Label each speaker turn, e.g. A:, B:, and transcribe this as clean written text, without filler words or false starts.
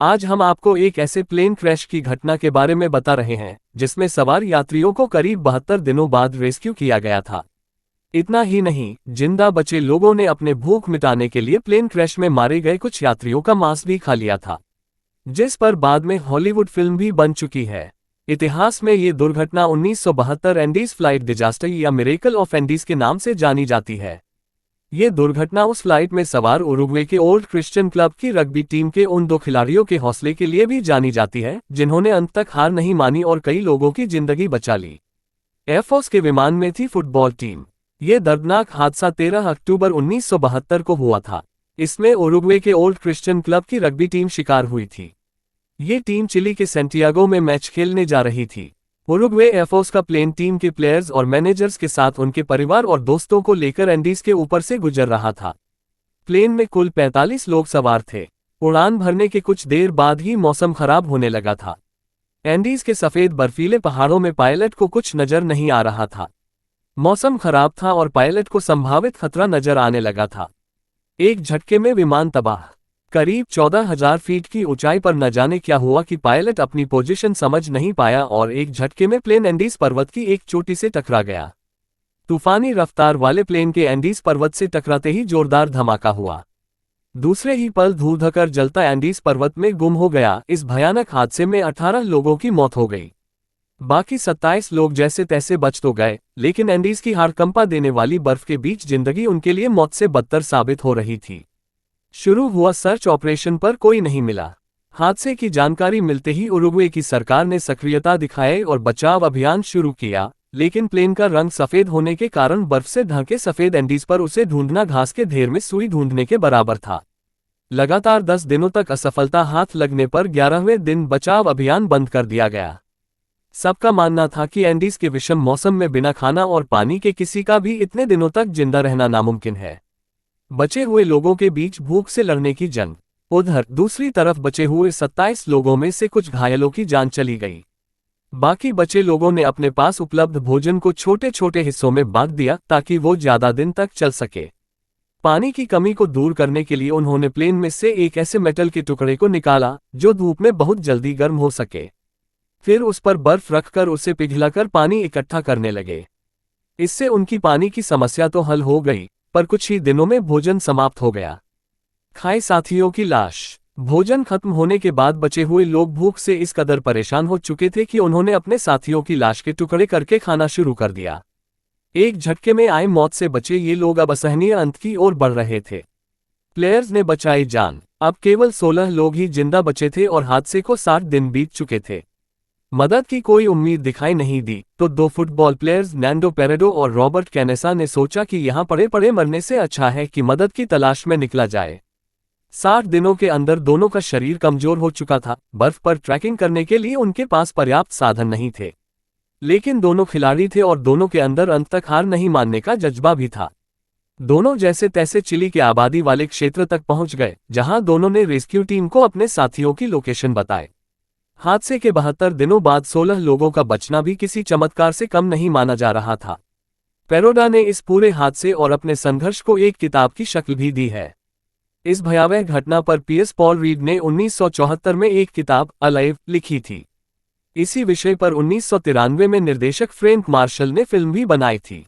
A: आज हम आपको एक ऐसे प्लेन क्रैश की घटना के बारे में बता रहे हैं जिसमें सवार यात्रियों को करीब 72 दिनों बाद रेस्क्यू किया गया था। इतना ही नहीं, जिंदा बचे लोगों ने अपने भूख मिटाने के लिए प्लेन क्रैश में मारे गए कुछ यात्रियों का मांस भी खा लिया था, जिस पर बाद में हॉलीवुड फिल्म भी बन चुकी है। इतिहास में ये दुर्घटना 1972 एंडीज फ्लाइट डिजास्टर या मिरेकल ऑफ एंडीज के नाम से जानी जाती है। ये दुर्घटना उस फ्लाइट में सवार उरुग्वे के ओल्ड क्रिश्चियन क्लब की रग्बी टीम के उन 2 खिलाड़ियों के हौसले के लिए भी जानी जाती है जिन्होंने अंत तक हार नहीं मानी और कई लोगों की जिंदगी बचा ली। एयरफोर्स के विमान में थी फुटबॉल टीम। ये दर्दनाक हादसा 13 अक्टूबर 1972 को हुआ था। इसमें उरुग्वे के ओल्ड क्रिश्चियन क्लब की रग्बी टीम शिकार हुई थी। ये टीम चिली के सैंटियागो में मैच खेलने जा रही थी। उरुग्वे एयरफोर्स का प्लेन टीम के प्लेयर्स और मैनेजर्स के साथ उनके परिवार और दोस्तों को लेकर एंडीज के ऊपर से गुजर रहा था। प्लेन में कुल 45 लोग सवार थे। उड़ान भरने के कुछ देर बाद ही मौसम खराब होने लगा था। एंडीज के सफेद बर्फीले पहाड़ों में पायलट को कुछ नजर नहीं आ रहा था। मौसम खराब था और पायलट को संभावित खतरा नजर आने लगा था। एक झटके में विमान तबाह। करीब 14,000 फीट की ऊंचाई पर न जाने क्या हुआ कि पायलट अपनी पोजीशन समझ नहीं पाया और एक झटके में प्लेन एंडीज पर्वत की एक चोटी से टकरा गया। तूफानी रफ्तार वाले प्लेन के एंडीज पर्वत से टकराते ही जोरदार धमाका हुआ। दूसरे ही पल धूधकर जलता एंडीज पर्वत में गुम हो गया। इस भयानक हादसे में 18 लोगों की मौत हो गई। बाकी 27 लोग जैसे तैसे बच तो गए, लेकिन एंडीज की हाड़ कंपा देने वाली बर्फ के बीच जिंदगी उनके लिए मौत से बदतर साबित हो रही थी। शुरू हुआ सर्च ऑपरेशन पर कोई नहीं मिला। हादसे की जानकारी मिलते ही उरुग्वे की सरकार ने सक्रियता दिखाई और बचाव अभियान शुरू किया, लेकिन प्लेन का रंग सफेद होने के कारण बर्फ से ढके सफेद एंडीज पर उसे ढूंढना घास के ढेर में सुई ढूंढने के बराबर था। लगातार 10 दिनों तक असफलता हाथ लगने पर 11वें दिन बचाव अभियान बंद कर दिया गया। सबका मानना था कि एंडीज के विषम मौसम में बिना खाना और पानी के किसी का भी इतने दिनों तक जिंदा रहना नामुमकिन है। बचे हुए लोगों के बीच भूख से लड़ने की जंग। उधर दूसरी तरफ बचे हुए 27 लोगों में से कुछ घायलों की जान चली गई। बाकी बचे लोगों ने अपने पास उपलब्ध भोजन को छोटे छोटे हिस्सों में बांट दिया ताकि वो ज्यादा दिन तक चल सके। पानी की कमी को दूर करने के लिए उन्होंने प्लेन में से एक ऐसे मेटल के टुकड़े को निकाला जो धूप में बहुत जल्दी गर्म हो सके। फिर उस पर बर्फ रखकर उसे पिघलाकर पानी इकट्ठा करने लगे। इससे उनकी पानी की समस्या तो हल हो गई, पर कुछ ही दिनों में भोजन समाप्त हो गया। खाए साथियों की लाश। भोजन खत्म होने के बाद बचे हुए लोग भूख से इस कदर परेशान हो चुके थे कि उन्होंने अपने साथियों की लाश के टुकड़े करके खाना शुरू कर दिया। एक झटके में आए मौत से बचे ये लोग अब असहनीय अंत की ओर बढ़ रहे थे। प्लेयर्स ने बचाई जान। अब केवल 16 लोग ही जिंदा बचे थे और हादसे को 60 दिन बीत चुके थे। मदद की कोई उम्मीद दिखाई नहीं दी तो 2 फुटबॉल प्लेयर्स नैंडो पेरेडो और रॉबर्ट कैनेसा ने सोचा कि यहां पड़े पड़े मरने से अच्छा है कि मदद की तलाश में निकला जाए। 60 दिनों के अंदर दोनों का शरीर कमजोर हो चुका था। बर्फ पर ट्रैकिंग करने के लिए उनके पास पर्याप्त साधन नहीं थे, लेकिन दोनों खिलाड़ी थे और दोनों के अंदर अंत तक हार नहीं मानने का जज्बा भी था। दोनों जैसे तैसे चिली के आबादी वाले क्षेत्र तक पहुंच गए, जहां दोनों ने रेस्क्यू टीम को अपने साथियों की लोकेशन बताए। हादसे के 72 दिनों बाद 16 लोगों का बचना भी किसी चमत्कार से कम नहीं माना जा रहा था। पेरोडा ने इस पूरे हादसे और अपने संघर्ष को एक किताब की शक्ल भी दी है। इस भयावह घटना पर पीएस पॉल रीड ने 1974 में एक किताब अलाइव लिखी थी। इसी विषय पर 1993 में निर्देशक फ्रैंक मार्शल ने फिल्म भी बनाई थी।